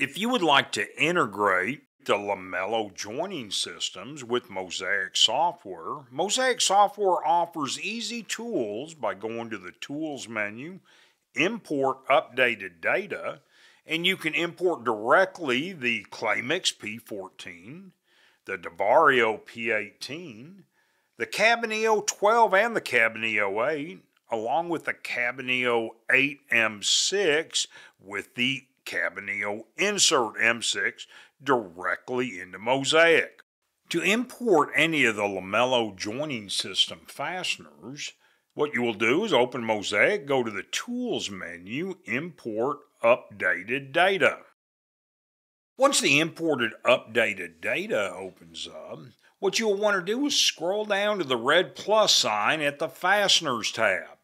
If you would like to integrate the Lamello joining systems with Mosaic software, Mosaic software offers easy tools by going to the Tools menu, Import Updated Data, and you can import directly the Claymix P14, the Devario P18, the Cabanillo 12 and the Cabanillo 8, along with the Cabanillo 8M6 with the Cabanillo Insert M6 directly into Mosaic. To import any of the Lamello joining system fasteners, what you will do is open Mosaic, go to the Tools menu, Import Updated Data. Once the imported updated data opens up, what you'll want to do is scroll down to the red plus sign at the Fasteners tab.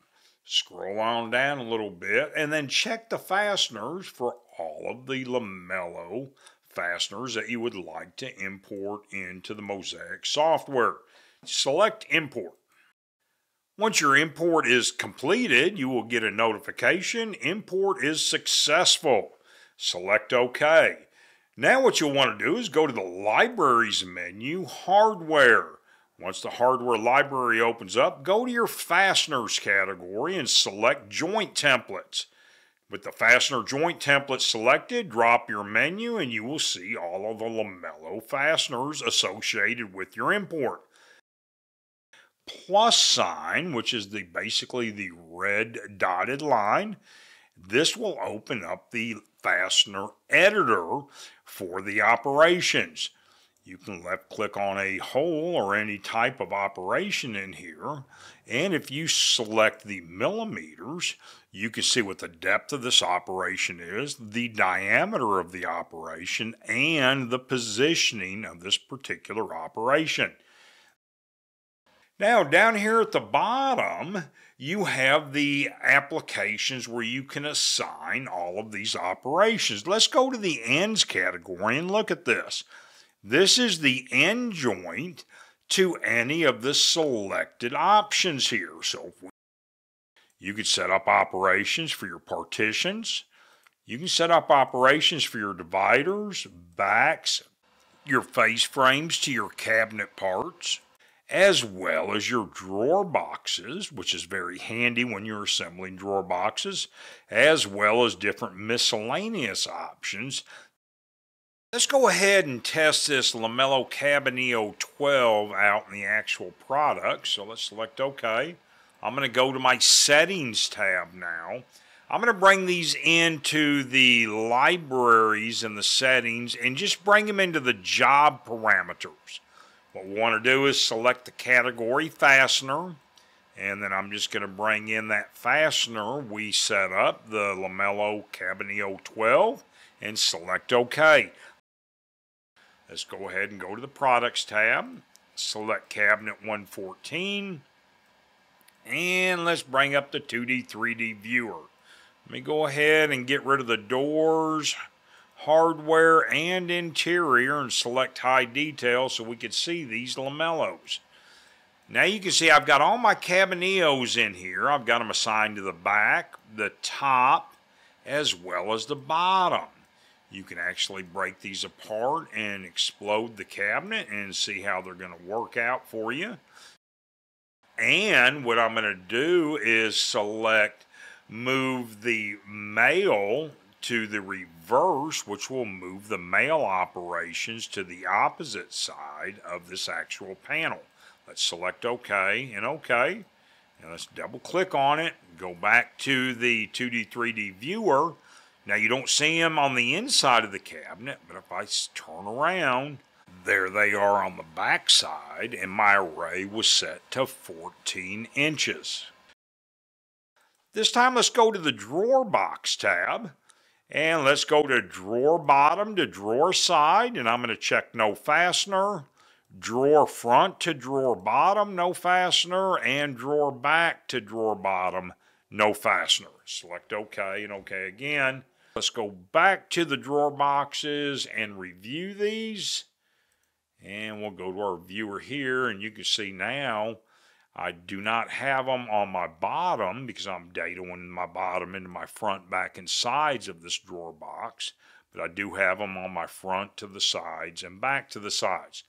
Scroll on down a little bit and then check the fasteners for all of the Lamello fasteners that you would like to import into the Mosaic software. Select Import. Once your import is completed, you will get a notification, import is successful. Select OK. Now what you'll want to do is go to the Libraries menu, Hardware. Once the hardware library opens up, go to your fasteners category and select joint templates. With the fastener joint template selected, drop your menu and you will see all of the Lamello fasteners associated with your import. Plus sign, which is basically the red dotted line, this will open up the fastener editor for the operations. You can left click on a hole or any type of operation in here, and if you select the millimeters, you can see what the depth of this operation is, the diameter of the operation, and the positioning of this particular operation. Now down here at the bottom, you have the applications where you can assign all of these operations. Let's go to the ends category and look at this. This is the end joint to any of the selected options here. So you could set up operations for your partitions. You can set up operations for your dividers, backs, your face frames to your cabinet parts, as well as your drawer boxes, which is very handy when you're assembling drawer boxes, as well as different miscellaneous options. Let's go ahead and test this Lamello Cabanillo 12 out in the actual product. So let's select OK. I'm going to go to my Settings tab now. I'm going to bring these into the libraries and the settings and just bring them into the job parameters. What we want to do is select the category fastener, and then I'm just going to bring in that fastener we set up, the Lamello Cabanillo 12, and select OK. Let's go ahead and go to the Products tab, select Cabinet 114, and let's bring up the 2D, 3D viewer. Let me go ahead and get rid of the doors, hardware, and interior and select high detail so we can see these lamellos. Now you can see I've got all my Cabanillos in here. I've got them assigned to the back, the top, as well as the bottom. You can actually break these apart and explode the cabinet and see how they're going to work out for you. And what I'm going to do is select move the male to the reverse, which will move the male operations to the opposite side of this actual panel. Let's select OK and OK. And let's double click on it, go back to the 2D, 3D viewer. Now you don't see them on the inside of the cabinet, but if I turn around, there they are on the back side, and my array was set to 14 inches. This time let's go to the Drawer Box tab, and let's go to Drawer Bottom to Drawer Side, and I'm going to check No Fastener, Drawer Front to Drawer Bottom, No Fastener, and Drawer Back to Drawer Bottom, No Fastener. Select OK and OK again. Let's go back to the drawer boxes and review these. And we'll go to our viewer here, and you can see now I do not have them on my bottom because I'm dataing my bottom into my front, back, and sides of this drawer box. but I do have them on my front to the sides and back to the sides.